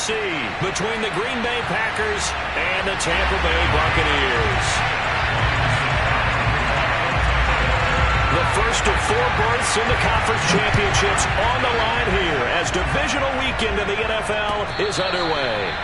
see between the Green Bay Packers and the Tampa Bay Buccaneers. The first of 4 berths in the conference championships on the line here as divisional weekend in the NFL is underway.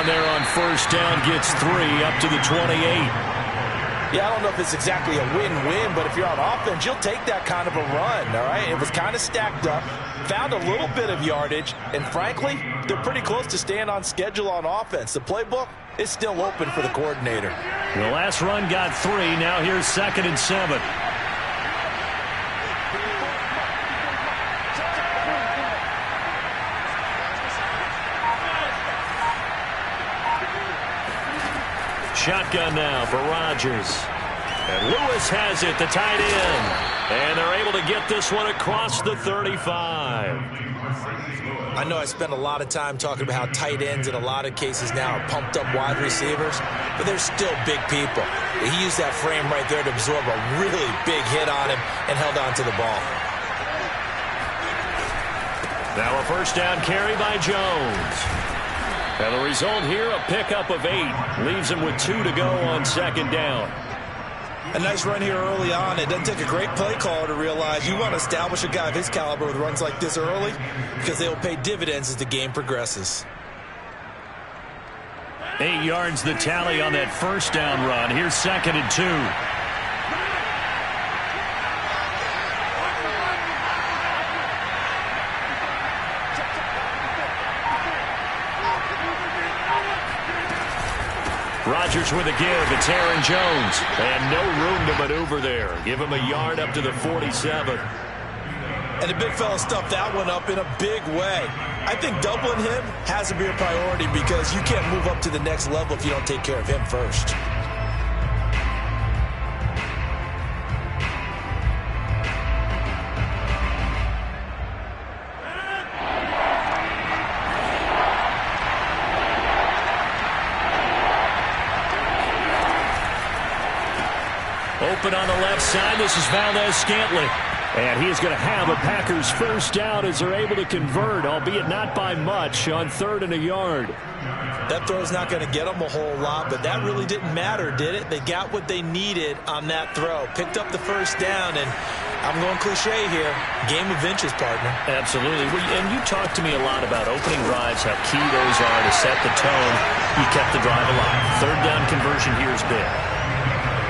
There on first down gets 3 up to the 28. Yeah, I don't know if it's exactly a win-win, but if you're on offense, you'll take that kind of a run, all right? It was kind of stacked up, found a little bit of yardage, and frankly, they're pretty close to staying on schedule on offense. The playbook is still open for the coordinator. The last run got 3. Now here's 2nd and 7. Shotgun now for Rodgers. And Lewis has it, the tight end. And they're able to get this one across the 35. I know I spent a lot of time talking about how tight ends in a lot of cases now are pumped up wide receivers, but they're still big people. He used that frame right there to absorb a really big hit on him and held on to the ball. Now a first down carry by Jones. And the result here, a pickup of 8. Leaves him with 2 to go on 2nd down. A nice run here early on. It doesn't take a great play caller to realize you want to establish a guy of his caliber with runs like this early because they will pay dividends as the game progresses. 8 yards the tally on that first down run. Here's 2nd and 2. Rodgers with a give. It's Aaron Jones. And no room to maneuver there. Give him a yard up to the 47. And the big fella stuffed that one up in a big way. I think doubling him has to be a priority because you can't move up to the next level if you don't take care of him first. Open on the left side. This is Valdez-Scantling. And he is going to have a Packers first down as they're able to convert, albeit not by much, on 3rd and a yard. That throw's not going to get them a whole lot, but that really didn't matter, did it? They got what they needed on that throw. Picked up the first down, and I'm going cliche here. Game of inches, partner. Absolutely. And you talked to me a lot about opening drives, how key those are to set the tone. You kept the drive alive. 3rd down conversion here is big.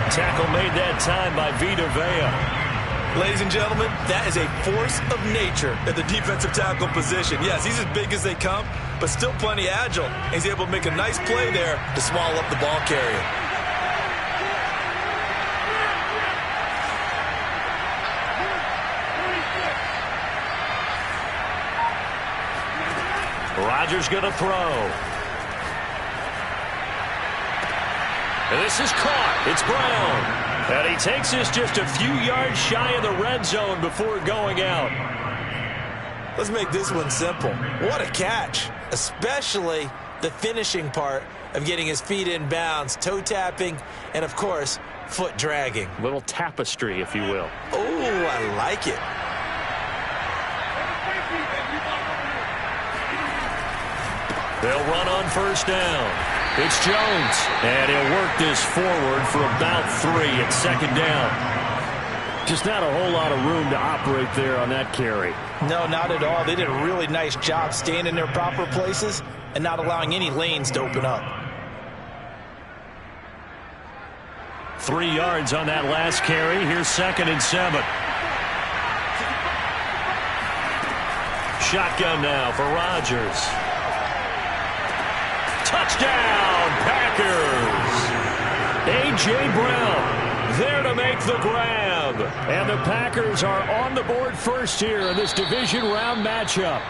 Tackle made that time by Vita Vea. Ladies and gentlemen, that is a force of nature at the defensive tackle position. Yes, he's as big as they come, but still plenty agile. He's able to make a nice play there to swallow up the ball carrier. Rodgers going to throw. And this is caught. It's Brown. And he takes this just a few yards shy of the red zone before going out. Let's make this one simple. What a catch, especially the finishing part of getting his feet in bounds, toe tapping, and, of course, foot dragging. Little tapestry, if you will. Oh, I like it. They'll run on first down. It's Jones, and he'll work this forward for about 3 at 2nd down. Just not a whole lot of room to operate there on that carry. No, not at all. They did a really nice job staying in their proper places and not allowing any lanes to open up. 3 yards on that last carry. Here's 2nd and 7. Shotgun now for Rodgers. Touchdown, Packers! A.J. Brown there to make the grab. And the Packers are on the board first here in this division round matchup.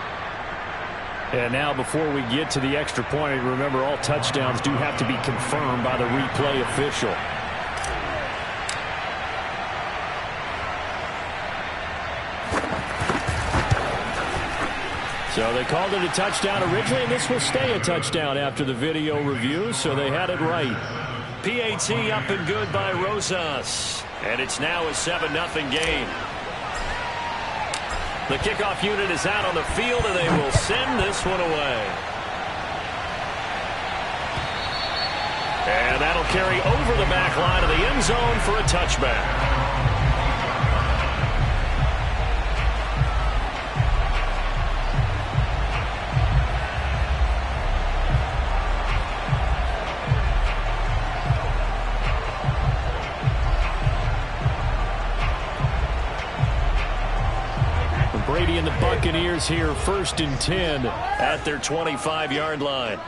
And now before we get to the extra point, remember all touchdowns do have to be confirmed by the replay official. So they called it a touchdown originally, and this will stay a touchdown after the video review, so they had it right. PAT up and good by Rosas. And it's now a 7-0 game. The kickoff unit is out on the field, and they will send this one away. And that'll carry over the back line of the end zone for a touchback. Brady and the Buccaneers here, 1st and 10 at their 25-yard line.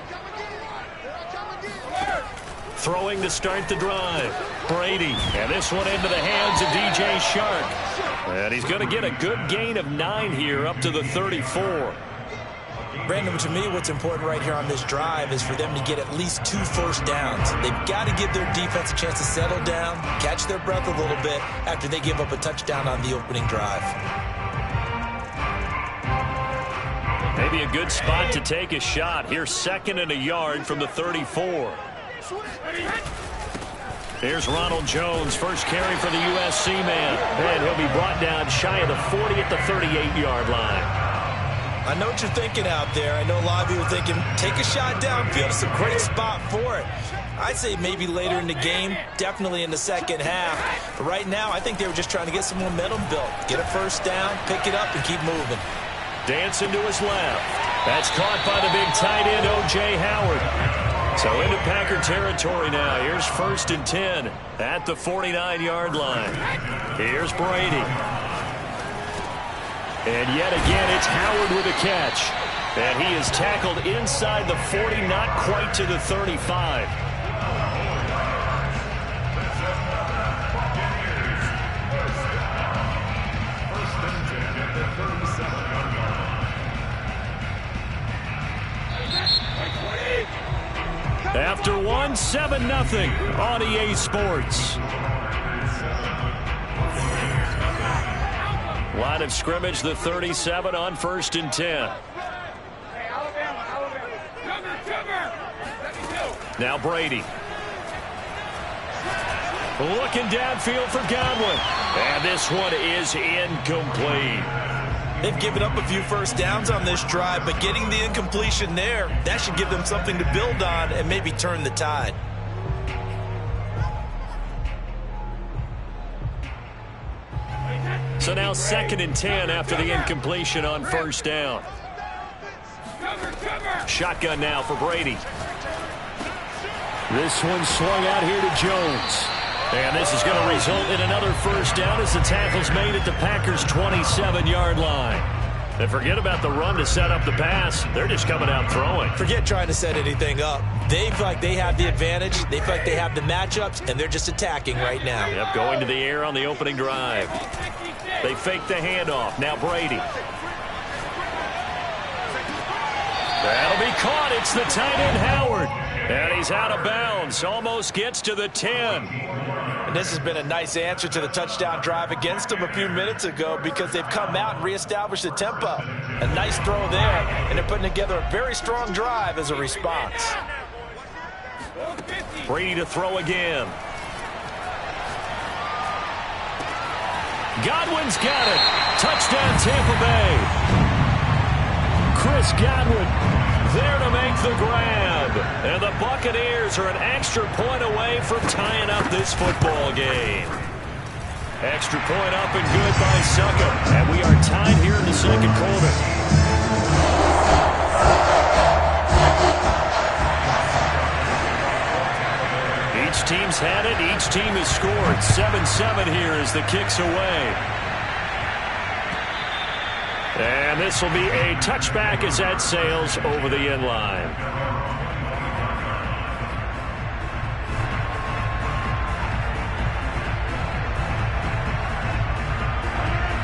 Throwing to start the drive. Brady, and this one into the hands of DJ Shark. And he's going to get a good gain of 9 here up to the 34. Brandon, to me, what's important right here on this drive is for them to get at least 2 first downs. They've got to give their defense a chance to settle down, catch their breath a little bit after they give up a touchdown on the opening drive. Maybe a good spot to take a shot. Here's 2nd and a yard from the 34. Here's Ronald Jones, first carry for the USC man. And he'll be brought down shy of the 40 at the 38-yard line. I know what you're thinking out there. I know a lot of you are thinking, take a shot downfield. It's a great spot for it. I'd say maybe later in the game, definitely in the second half. But right now, I think they were just trying to get some momentum built. Get a first down, pick it up, and keep moving. Dancing to his left. That's caught by the big tight end, O.J. Howard. So into Packer territory now. Here's 1st and 10 at the 49-yard line. Here's Brady. And yet again, it's Howard with a catch. And he is tackled inside the 40, not quite to the 35. After one, 7-0 on EA Sports. Line of scrimmage, the 37 on 1st and 10. Now Brady. Looking downfield for Godwin. And this one is incomplete. They've given up a few first downs on this drive, but getting the incompletion there, that should give them something to build on and maybe turn the tide. So now 2nd and 10 after the incompletion on 1st down. Shotgun now for Brady. This one swung out here to Jones. And this is going to result in another first down as the tackle's made at the Packers' 27-yard line. And forget about the run to set up the pass. They're just coming out throwing. Forget trying to set anything up. They feel like they have the advantage. They feel like they have the matchups, and they're just attacking right now. Yep, going to the air on the opening drive. They fake the handoff. Now Brady. That'll be caught. It's the tight end, Howard. And he's out of bounds. Almost gets to the 10. And this has been a nice answer to the touchdown drive against them a few minutes ago because they've come out and reestablished the tempo. A nice throw there, and they're putting together a very strong drive as a response. Brady to throw again. Godwin's got it. Touchdown, Tampa Bay. Chris Godwin there to make the grab. And the Buccaneers are an extra point away from tying up this football game. Extra point up and good by Suckup. And we are tied here in the second quarter. Each team's had it. Each team has scored. 7-7 here as the kick's away. And this will be a touchback as that sails over the end line.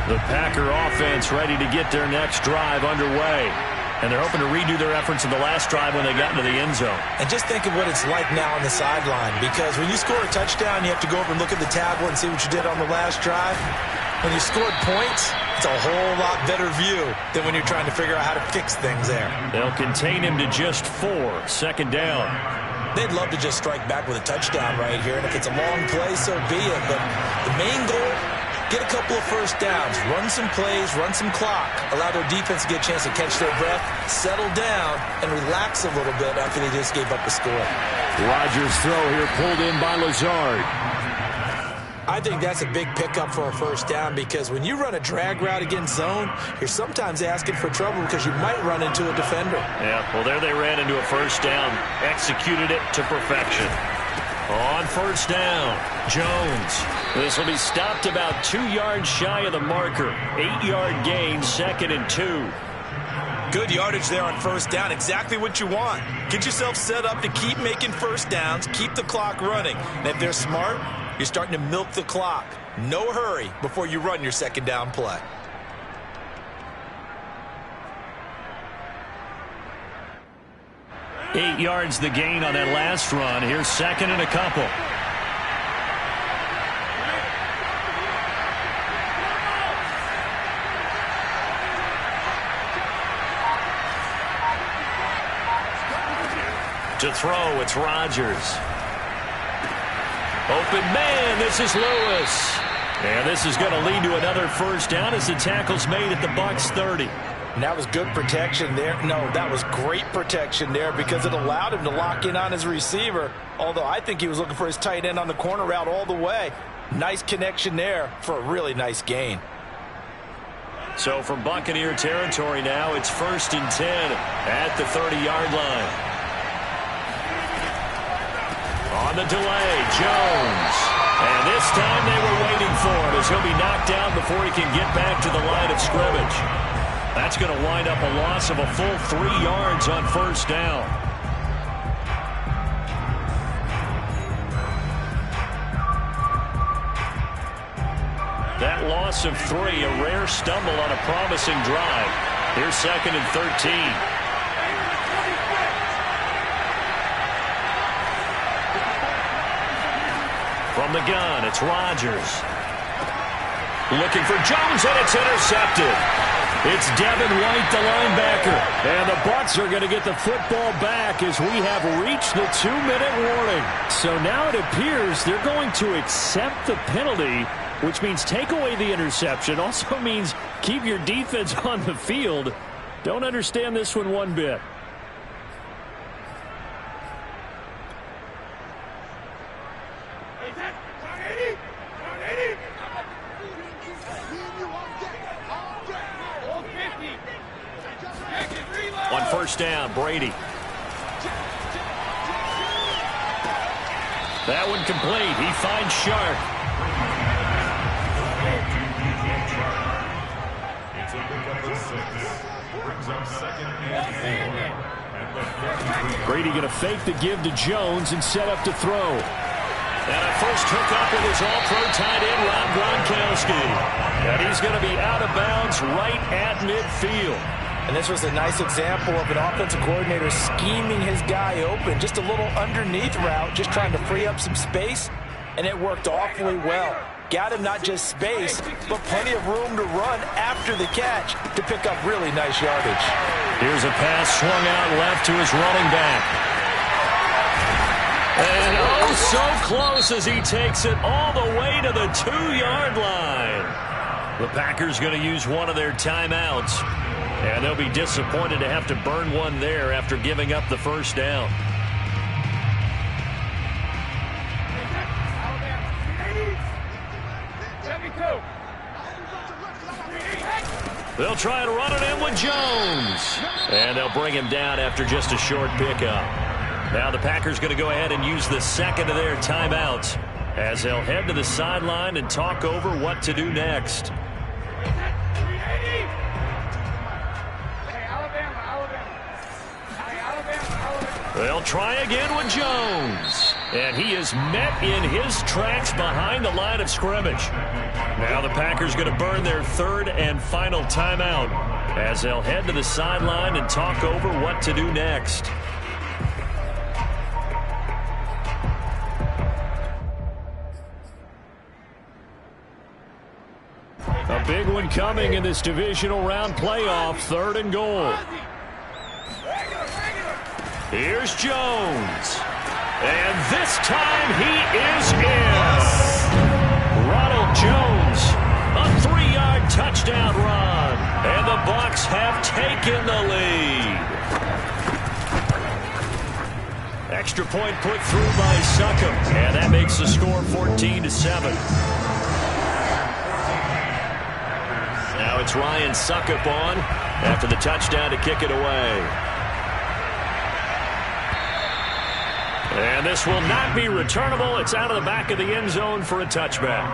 The Packer offense ready to get their next drive underway. And they're hoping to redo their efforts in the last drive when they got into the end zone. And just think of what it's like now on the sideline, because when you score a touchdown, you have to go over and look at the tablet and see what you did on the last drive. When you scored points, it's a whole lot better view than when you're trying to figure out how to fix things there. They'll contain him to just 4, second down. They'd love to just strike back with a touchdown right here, and if it's a long play, so be it. But the main goal, get a couple of first downs, run some plays, run some clock, allow their defense to get a chance to catch their breath, settle down, and relax a little bit after they just gave up a score. Rodgers' throw here pulled in by Lazard. I think that's a big pickup for a first down, because when you run a drag route against zone, you're sometimes asking for trouble because you might run into a defender. Yeah, well, there they ran into a first down, executed it to perfection. On first down, Jones. This will be stopped about 2 yards shy of the marker. 8-yard gain, 2nd and 2. Good yardage there on first down. Exactly what you want. Get yourself set up to keep making first downs, keep the clock running. And if they're smart, you're starting to milk the clock. No hurry before you run your second down play. Eight yards the gain on that last run. Here's 2nd and a couple. To throw, it's Rodgers. Open man, this is Lewis. And this is going to lead to another first down as the tackle's made at the Bucs 30. And that was good protection there. No, that was great protection there, because it allowed him to lock in on his receiver, although I think he was looking for his tight end on the corner route all the way. Nice connection there for a really nice gain. So from Buccaneer territory now, it's 1st and 10 at the 30-yard line. On the delay, Jones. And this time they were waiting for him, as he'll be knocked down before he can get back to the line of scrimmage. That's going to wind up a loss of a full 3 yards on first down. That loss of 3, a rare stumble on a promising drive. Here's 2nd and 13. From the gun, it's Rodgers. Looking for Jones, and it's intercepted. It's Devin White, the linebacker. And the Bucs are going to get the football back as we have reached the 2-minute warning. So now it appears they're going to accept the penalty, which means take away the interception. Also means keep your defense on the field. Don't understand this one bit. On first down, Brady. That one complete. He finds Sharp. Brady going to fake the give to Jones and set up to throw. And a first hookup with his all-pro tight end, Rob Gronkowski. And he's going to be out of bounds right at midfield. And this was a nice example of an offensive coordinator scheming his guy open. Just a little underneath route, just trying to free up some space, and it worked awfully well. Got him not just space, but plenty of room to run after the catch to pick up really nice yardage. Here's a pass swung out left to his running back. And oh, so close as he takes it all the way to the 2-yard line. The Packers going to use one of their timeouts. And they'll be disappointed to have to burn one there after giving up the first down. They'll try to run it in with Jones. And they'll bring him down after just a short pickup. Now the Packers going to go ahead and use the second of their timeouts as they'll head to the sideline and talk over what to do next. They'll try again with Jones. And he is met in his tracks behind the line of scrimmage. Now the Packers going to burn their third and final timeout as they'll head to the sideline and talk over what to do next. A big one coming in this divisional round playoff, 3rd and goal. Here's Jones. And this time he is in. Ronald Jones, a 3-yard touchdown run. And the Bucs have taken the lead. Extra point put through by Succop. And that makes the score 14-7. Now it's Ryan Succop on after the touchdown to kick it away. And this will not be returnable. It's out of the back of the end zone for a touchback.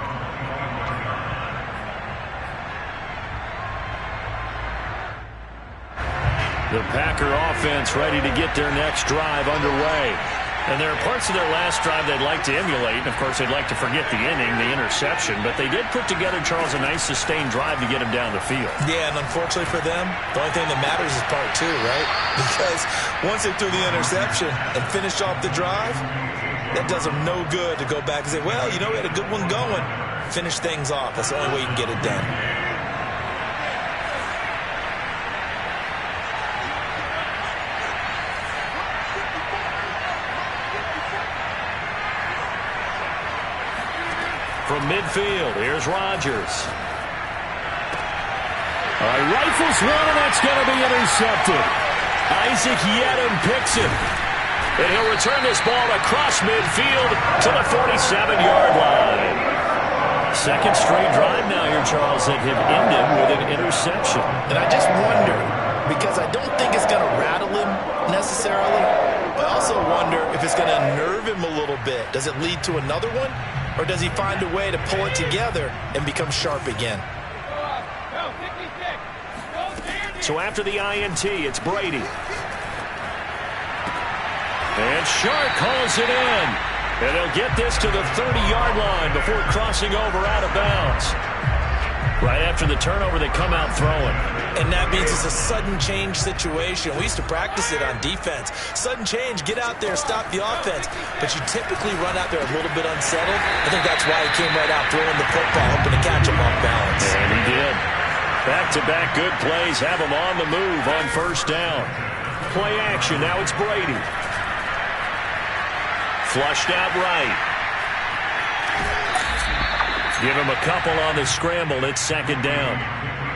The Packer offense ready to get their next drive underway. And there are parts of their last drive they'd like to emulate. And, of course, they'd like to forget the inning, the interception. But they did put together, Charles, a nice sustained drive to get him down the field. Yeah, and unfortunately for them, the only thing that matters is part 2, right? Because once they threw the interception and finished off the drive, that does them no good to go back and say, well, you know, we had a good one going. Finish things off. That's the only way you can get it done. From midfield, here's Rodgers. Rifles one, and that's going to be intercepted. Isaac Yedem picks it. And he'll return this ball across midfield to the 47-yard line. Second straight drive now here, Charles, that have ended with an interception. And I just wonder, because I don't think it's going to rattle him necessarily, but I also wonder if it's going to nerve him a little bit. Does it lead to another one? Or does he find a way to pull it together and become sharp again? So after the INT, it's Brady. And Shark calls it in. And they'll get this to the 30-yard line before crossing over out of bounds. Right after the turnover, they come out throwing. And that means it's a sudden change situation. We used to practice it on defense. Sudden change, get out there, stop the offense. But you typically run out there a little bit unsettled. I think that's why he came right out throwing the football, hoping to catch him off balance. And he did. Back-to-back good plays have him on the move on first down. Play action, now it's Brady. Flushed out right. Give him a couple on the scramble. It's second down.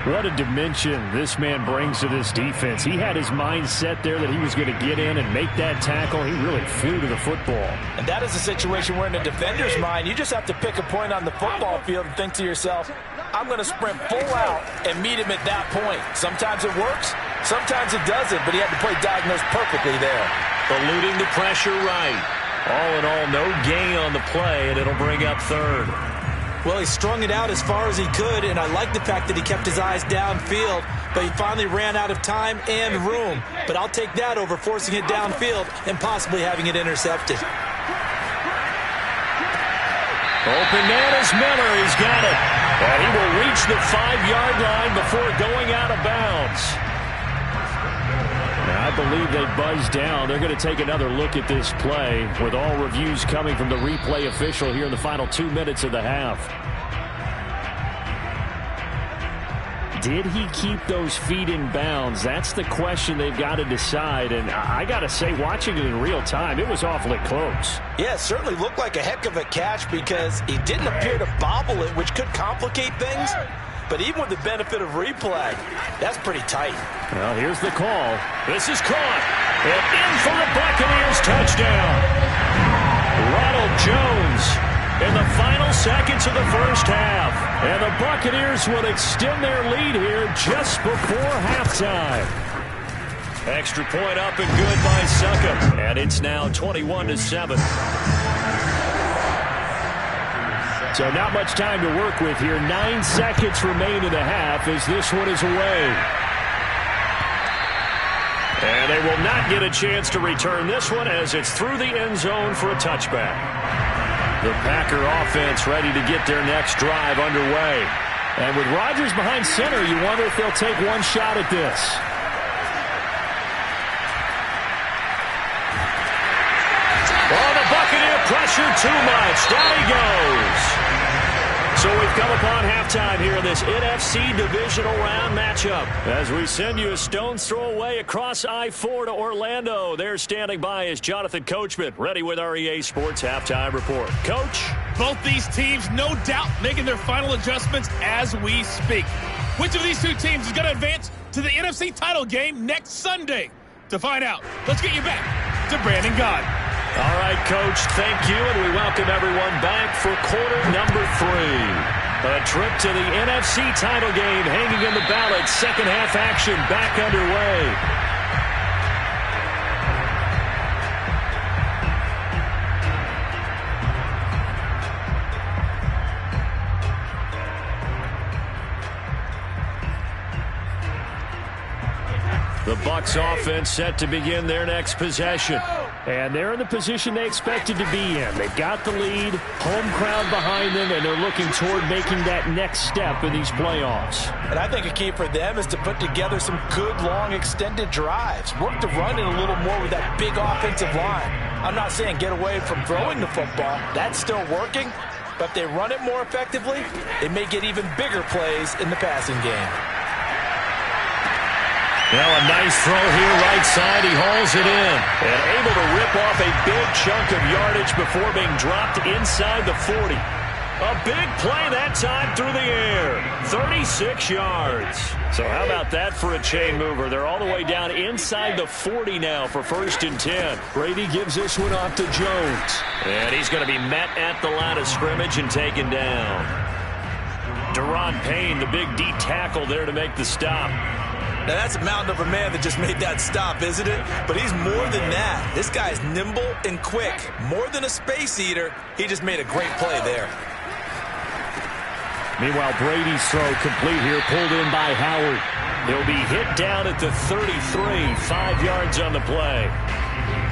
What a dimension this man brings to this defense. He had his mind set there that he was going to get in and make that tackle. He really flew to the football. And that is a situation where in a defender's mind, you just have to pick a point on the football field and think to yourself, I'm going to sprint full out and meet him at that point. Sometimes it works, sometimes it doesn't, but he had to play diagnose perfectly there. Eluding the pressure right. All in all, no gain on the play, and it'll bring up third. Well, he strung it out as far as he could, and I like the fact that he kept his eyes downfield, but he finally ran out of time and room. But I'll take that over forcing it downfield and possibly having it intercepted. Open man is Miller. He's got it. And he will reach the 5-yard line before going out of bounds. Now, I believe they buzzed down. They're going to take another look at this play with all reviews coming from the replay official here in the final 2 minutes of the half. Did he keep those feet in bounds? That's the question they've got to decide. And I got to say, watching it in real time, it was awfully close. Yeah, it certainly looked like a heck of a catch because he didn't appear to bobble it, which could complicate things. But even with the benefit of replay, that's pretty tight. Well, here's the call. This is caught. And in for the Buccaneers touchdown. Ronald Jones in the final seconds of the first half. And the Buccaneers will extend their lead here just before halftime. Extra point up and good by Succop. And it's now 21-7. So not much time to work with here. 9 seconds remain in the half as this one is away. And they will not get a chance to return this one as it's through the end zone for a touchback. The Packer offense ready to get their next drive underway. And with Rodgers behind center, you wonder if they'll take one shot at this. Oh, the Buccaneer pressure too much. Down he goes. So we've come upon halftime here in this NFC Divisional Round matchup. As we send you a stone's throw away across I-4 to Orlando. There standing by is Jonathan Coachman, ready with our EA Sports Halftime Report. Coach? Both these teams, no doubt, making their final adjustments as we speak. Which of these two teams is going to advance to the NFC title game next Sunday? To find out, let's get you back to Brandon Gaud. All right, Coach, thank you, and we welcome everyone back for quarter number 3. A trip to the NFC title game hanging in the balance. Second half action back underway. The Bucs offense set to begin their next possession. And they're in the position they expected to be in. They've got the lead, home crowd behind them, and they're looking toward making that next step in these playoffs. And I think a key for them is to put together some good, long, extended drives. Work the run in a little more with that big offensive line. I'm not saying get away from throwing the football. That's still working. But if they run it more effectively, they may get even bigger plays in the passing game. Now a nice throw here right side. He hauls it in. And able to rip off a big chunk of yardage before being dropped inside the 40. A big play that time through the air. 36 yards. So how about that for a chain mover? They're all the way down inside the 40 now for 1st and 10. Brady gives this one off to Jones. And he's going to be met at the line of scrimmage and taken down. Deron Payne, the big D tackle there to make the stop. Now, that's a mountain of a man that just made that stop, isn't it? But he's more than that. This guy's nimble and quick. More than a space eater, he just made a great play there. Meanwhile, Brady's throw complete here, pulled in by Howard. He'll be hit down at the 33, 5 yards on the play.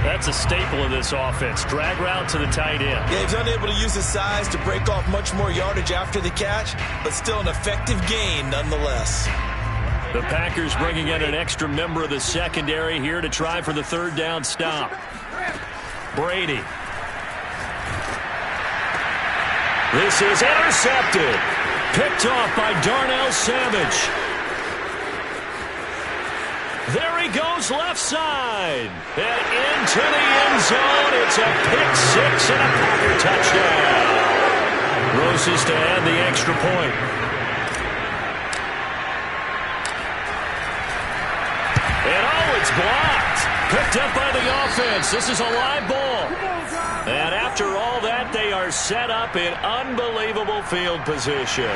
That's a staple of this offense. Drag route to the tight end. Yeah, he's unable to use his size to break off much more yardage after the catch, but still an effective gain nonetheless. The Packers bringing in an extra member of the secondary here to try for the 3rd down stop. Brady. This is intercepted. Picked off by Darnell Savage. There he goes left side. And into the end zone. It's a pick 6 and a Packer touchdown. Roses to add the extra point. It's blocked. Picked up by the offense. This is a live ball. And after all that, they are set up in unbelievable field position.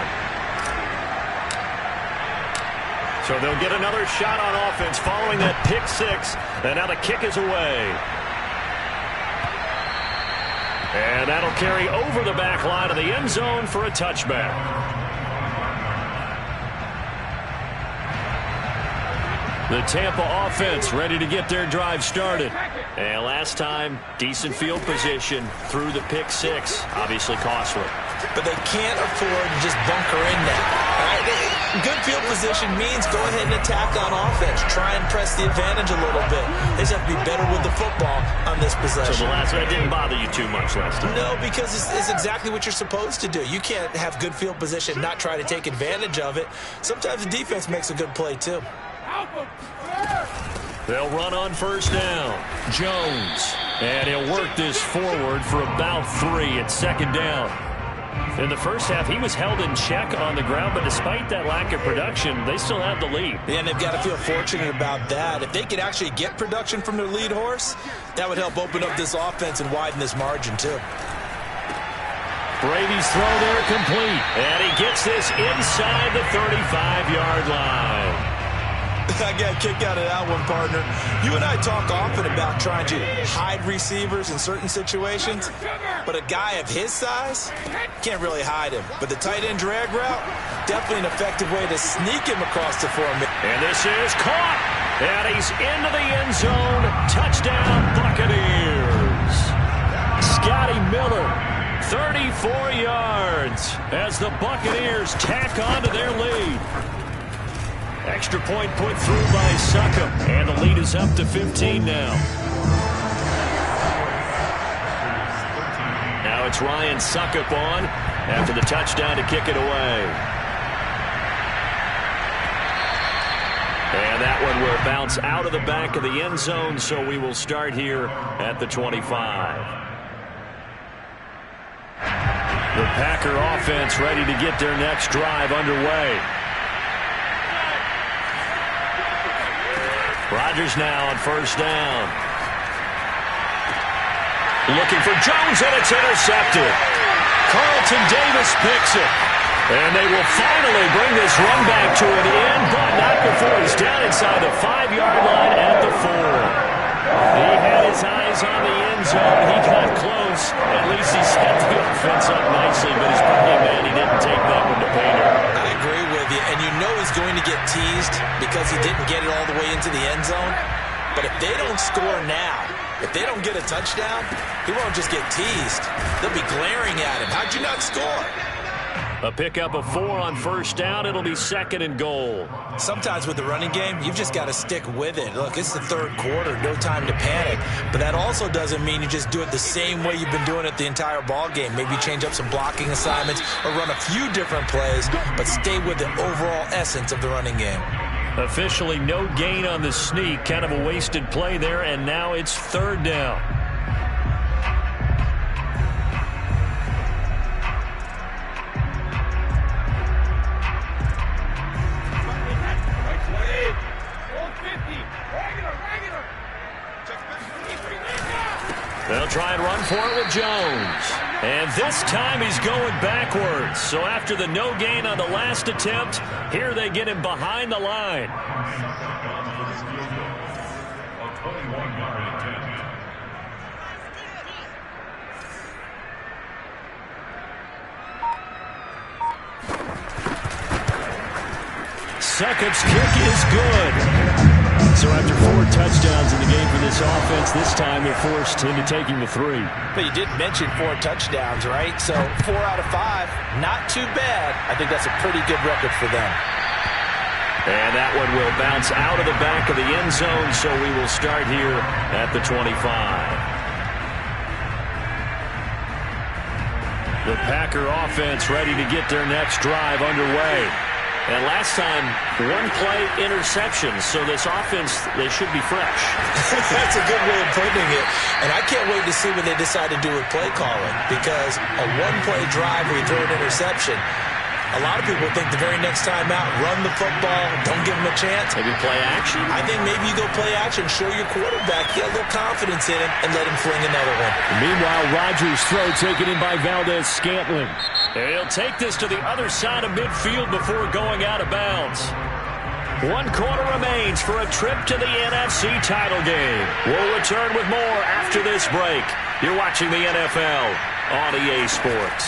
So they'll get another shot on offense following that pick 6. And now the kick is away. And that'll carry over the back line of the end zone for a touchback. The Tampa offense ready to get their drive started. And last time, decent field position through the pick 6. Obviously costly. But they can't afford to just bunker in now. Right? Good field position means go ahead and attack on offense. Try and press the advantage a little bit. They just have to be better with the football on this possession. So the last one didn't bother you too much last time? No, because it's exactly what you're supposed to do. You can't have good field position, not try to take advantage of it. Sometimes the defense makes a good play too. They'll run on 1st down. Jones. And he'll work this forward for about 3 at 2nd down. In the first half, he was held in check on the ground, but despite that lack of production, they still have the lead. Yeah, and they've got to feel fortunate about that. If they could actually get production from their lead horse, that would help open up this offense and widen this margin too. Brady's throw there complete. And he gets this inside the 35-yard line. I got a kick out of that one, partner. You and I talk often about trying to hide receivers in certain situations, but a guy of his size can't really hide him. But the tight end drag route, definitely an effective way to sneak him across the formation. And this is caught. And he's into the end zone. Touchdown, Buccaneers. Scotty Miller, 34 yards as the Buccaneers tack on to their lead. Extra point put through by Succop, and the lead is up to 15 now. Now it's Ryan Succop on after the touchdown to kick it away. And that one will bounce out of the back of the end zone, so we will start here at the 25. The Packer offense ready to get their next drive underway. Rodgers now on first down. Looking for Jones, and it's intercepted. Carlton Davis picks it. And they will finally bring this run back to an end, but not before he's down inside the 5-yard line at the 4. He had his eyes on the end zone. He got close. At least he set the offense up nicely, but he's probably mad he didn't take that one to Painter. I agree with you, and you know he's going to get teased because he didn't get it all the way into the end zone. But if they don't score now, if they don't get a touchdown, he won't just get teased. They'll be glaring at him. How'd you not score? A pickup of 4 on first down. It'll be 2nd and goal. Sometimes with the running game, you've just got to stick with it. Look, it's the third quarter, no time to panic. But that also doesn't mean you just do it the same way you've been doing it the entire ball game. Maybe change up some blocking assignments or run a few different plays, but stay with the overall essence of the running game. Officially no gain on the sneak. Kind of a wasted play there, and now it's 3rd down. They'll try and run for it with Jones. And this time he's going backwards. So after the no gain on the last attempt, here they get him behind the line. Succop's kick is good. So after 4 touchdowns in the game for this offense, this time they're forced into taking the 3. But you did mention 4 touchdowns, right? So 4 out of 5, not too bad. I think that's a pretty good record for them. And that one will bounce out of the back of the end zone, so we will start here at the 25. The Packer offense ready to get their next drive underway. And last time, 1-play interception, so this offense, they should be fresh. That's a good way of putting it. And I can't wait to see what they decide to do with play calling, because a 1-play drive where you throw an interception, a lot of people think the very next time out, run the football, don't give them a chance. Maybe play action? I think maybe you go play action, show your quarterback, get a little confidence in him, and let him fling another one. Meanwhile, Rodgers' throw taken in by Valdez-Scantling. And he'll take this to the other side of midfield before going out of bounds. 1 quarter remains for a trip to the NFC title game. We'll return with more after this break. You're watching the NFL on EA Sports.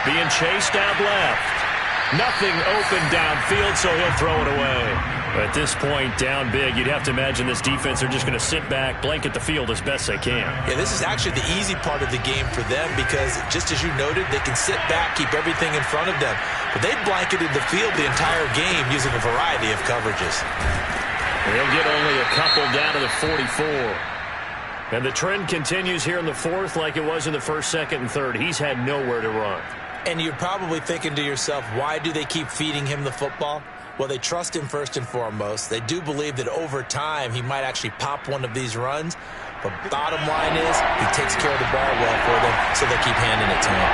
Being chased out left. Nothing open downfield, so he'll throw it away. At this point, down big, you'd have to imagine this defense are just going to sit back, blanket the field as best they can. Yeah, this is actually the easy part of the game for them because, just as you noted, they can sit back, keep everything in front of them. But they blanketed the field the entire game using a variety of coverages. They'll get only a couple down to the 44. And the trend continues here in the 4th like it was in the 1st, 2nd, and 3rd. He's had nowhere to run. And you're probably thinking to yourself, why do they keep feeding him the football? Well, they trust him first and foremost. They do believe that over time he might actually pop one of these runs. But bottom line is he takes care of the ball well for them, so they keep handing it to him.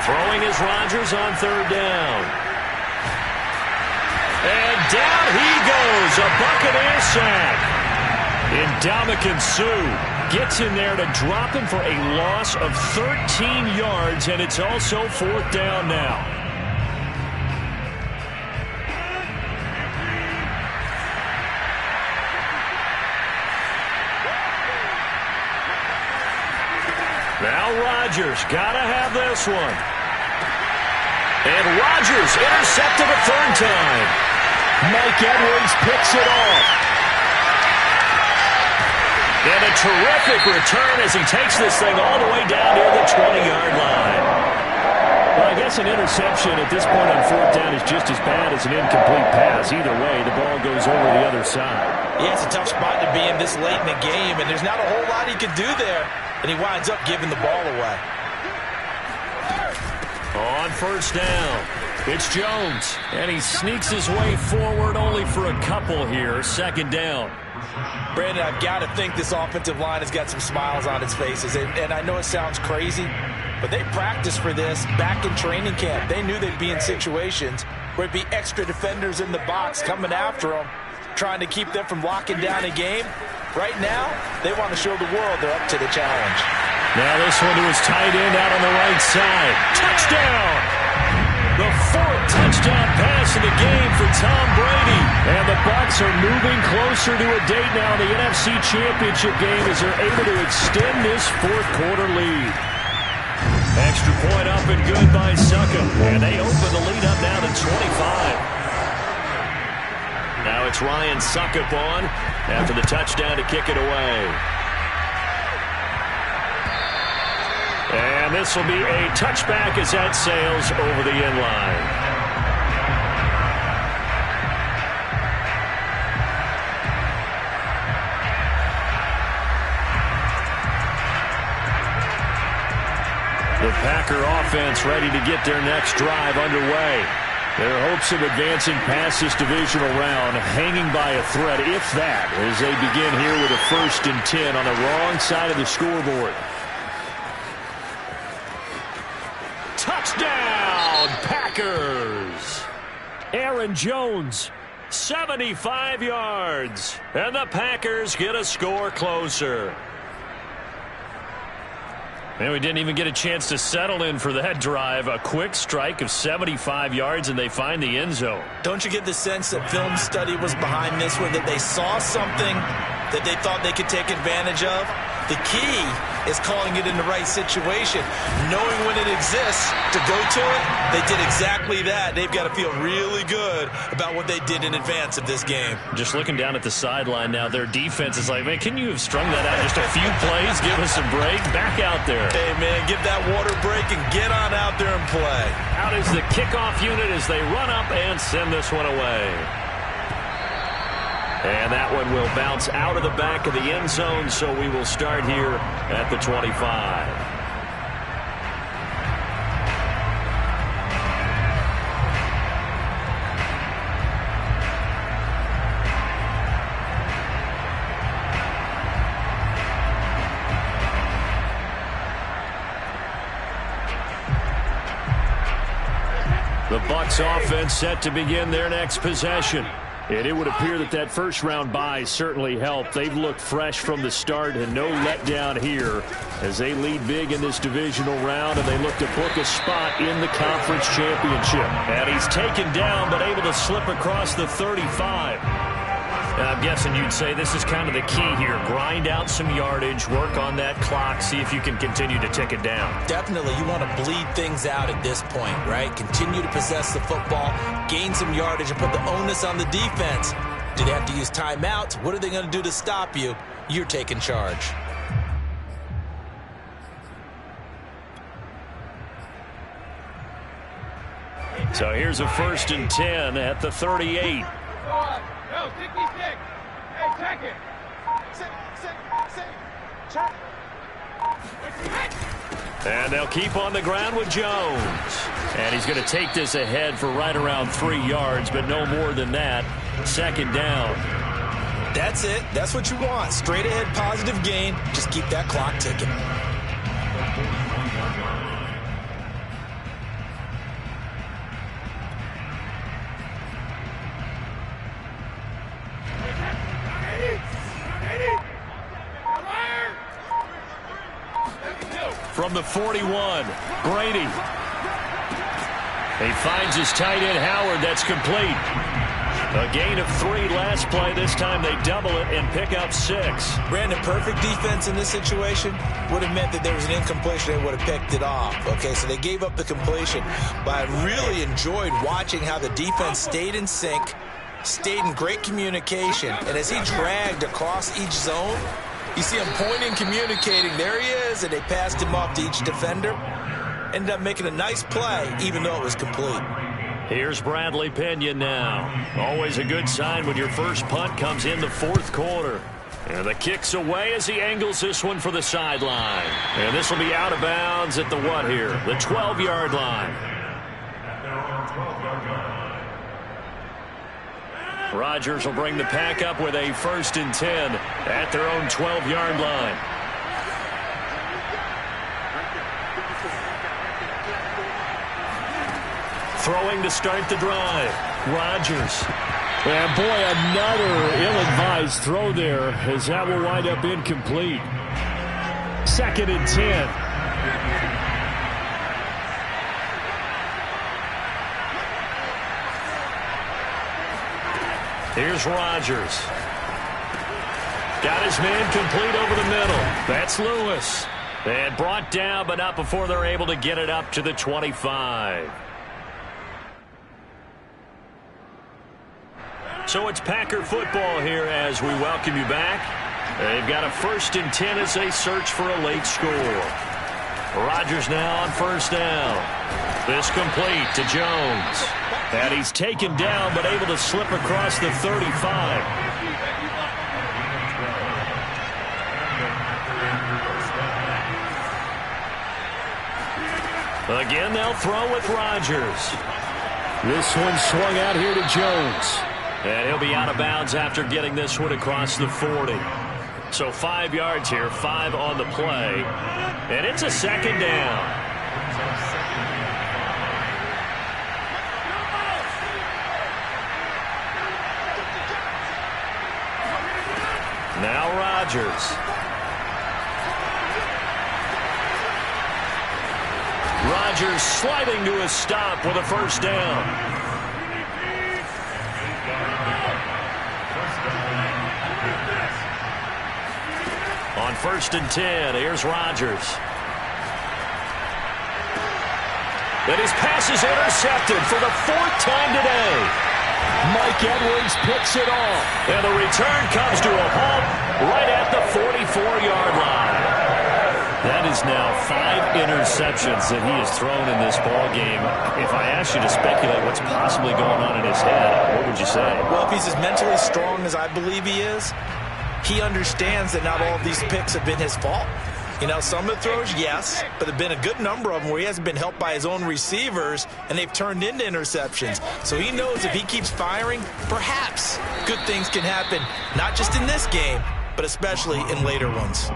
Throwing is Rodgers on 3rd down. And down he goes, a Buccaneer sack. Ndamukong Suh gets in there to drop him for a loss of 13 yards, and it's also 4th down now. Now Rodgers got to have this one. And Rodgers intercepted a third time. Mike Edwards picks it off. And a terrific return as he takes this thing all the way down near the 20-yard line. Well, I guess an interception at this point on fourth down is just as bad as an incomplete pass. Either way, the ball goes over the other side. Yeah, it's a tough spot to be in this late in the game, and there's not a whole lot he could do there. And he winds up giving the ball away. On first down, it's Jones. And he sneaks his way forward only for a couple here. Second down. Brandon, I've got to think this offensive line has got some smiles on its faces. And I know it sounds crazy, but they practiced for this back in training camp. They knew they'd be in situations where it'd be extra defenders in the box coming after them, trying to keep them from locking down a game. Right now, they want to show the world they're up to the challenge. Now this one to his tight end out on the right side. Touchdown! The fourth touchdown pass of the game for Tom Brady. And the Bucs are moving closer to a date now in the NFC Championship game as they're able to extend this fourth quarter lead. Extra point up and good by Suckup. And they open the lead up now to 25. Now it's Ryan Suckup on after the touchdown to kick it away. And this will be a touchback as that sails over the end line. The Packer offense ready to get their next drive underway. Their hopes of advancing past this divisional round hanging by a thread, if that, as they begin here with a 1st and 10 on the wrong side of the scoreboard. Touchdown, Packers! Aaron Jones, 75 yards. And the Packers get a score closer. And we didn't even get a chance to settle in for that drive. A quick strike of 75 yards, and they find the end zone. Don't you get the sense that film study was behind this one, that they saw something that they thought they could take advantage of? The key is calling it in the right situation. Knowing when it exists to go to it, they did exactly that. They've got to feel really good about what they did in advance of this game. Just looking down at the sideline now, their defense is like, man, can you have strung that out just a few plays? Give us a break. Back out there. Hey, man, give that water break and get on out there and play. Out is the kickoff unit as they run up and send this one away. And that one will bounce out of the back of the end zone, so we will start here at the 25. The Bucs offense set to begin their next possession. And it would appear that that first-round bye certainly helped. They've looked fresh from the start and no letdown here as they lead big in this divisional round, and they look to book a spot in the conference championship. And he's taken down but able to slip across the 35. And I'm guessing you'd say this is kind of the key here. Grind out some yardage, work on that clock, see if you can continue to tick it down. Definitely. You want to bleed things out at this point, right? Continue to possess the football, gain some yardage, and put the onus on the defense. Do they have to use timeouts? What are they going to do to stop you? You're taking charge. So here's a 1st and 10 at the 38. No, take me stick. Hey, check it. Check. And they'll keep on the ground with Jones. And he's going to take this ahead for right around 3 yards, but no more than that. Second down. That's it. That's what you want. Straight ahead positive gain. Just keep that clock ticking. From the 41, Brady. He finds his tight end, Howard. That's complete. A gain of 3 last play. This time they double it and pick up 6. Brandon, perfect defense in this situation would have meant that there was an incompletion. They would have picked it off. Okay, so they gave up the completion. But I really enjoyed watching how the defense stayed in sync, stayed in great communication. And as he dragged across each zone, you see him pointing, communicating. There he is, and they passed him off to each defender. Ended up making a nice play, even though it was complete. Here's Bradley Pinion now. Always a good sign when your first punt comes in the 4th quarter. And the kick's away as he angles this one for the sideline. And this will be out of bounds at the what here? The 12-yard line. Rodgers will bring the pack up with a 1st and 10 at their own 12-yard line. Throwing to start the drive. Rodgers. And boy, another ill-advised throw there as that will wind up incomplete. 2nd and 10. Here's Rodgers. Got his man complete over the middle. That's Lewis. And brought down, but not before they're able to get it up to the 25. So it's Packer football here as we welcome you back. They've got a 1st and 10 as they search for a late score. Rodgers now on 1st down. This complete to Jones. And he's taken down but able to slip across the 35. Again, they'll throw with Rodgers. This one swung out here to Jones. And he'll be out of bounds after getting this one across the 40. So 5 yards here, 5 on the play. And it's a 2nd down. Now Rodgers. Rodgers sliding to a stop with a 1st down. On 1st and 10, here's Rodgers. But his pass is intercepted for the 4th time today. Mike Edwards picks it off. And the return comes to a halt right at the 44-yard line. That is now 5 interceptions that he has thrown in this ball game. If I asked you to speculate what's possibly going on in his head, what would you say? Well, if he's as mentally strong as I believe he is, he understands that not all of these picks have been his fault. You know, some of the throws, yes, but there have been a good number of them where he hasn't been helped by his own receivers, and they've turned into interceptions. So he knows if he keeps firing, perhaps good things can happen, not just in this game, but especially in later ones.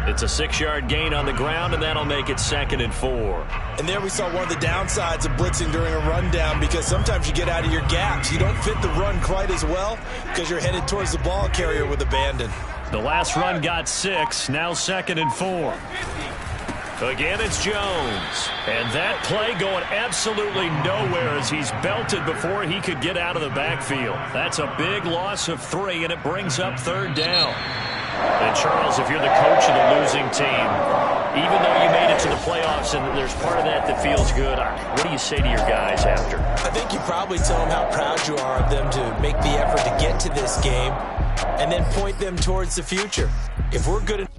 It's a 6-yard gain on the ground, and that'll make it 2nd and 4. And there we saw one of the downsides of blitzing during a rundown, because sometimes you get out of your gaps. You don't fit the run quite as well because you're headed towards the ball carrier with abandon. The last run got 6, now 2nd and 4. Again, it's Jones. And that play going absolutely nowhere as he's belted before he could get out of the backfield. That's a big loss of 3, and it brings up 3rd down. And, Charles, if you're the coach of the losing team, even though you made it to the playoffs and there's part of that feels good, what do you say to your guys after? I think you probably tell them how proud you are of them to make the effort to get to this game and then point them towards the future. If we're good enough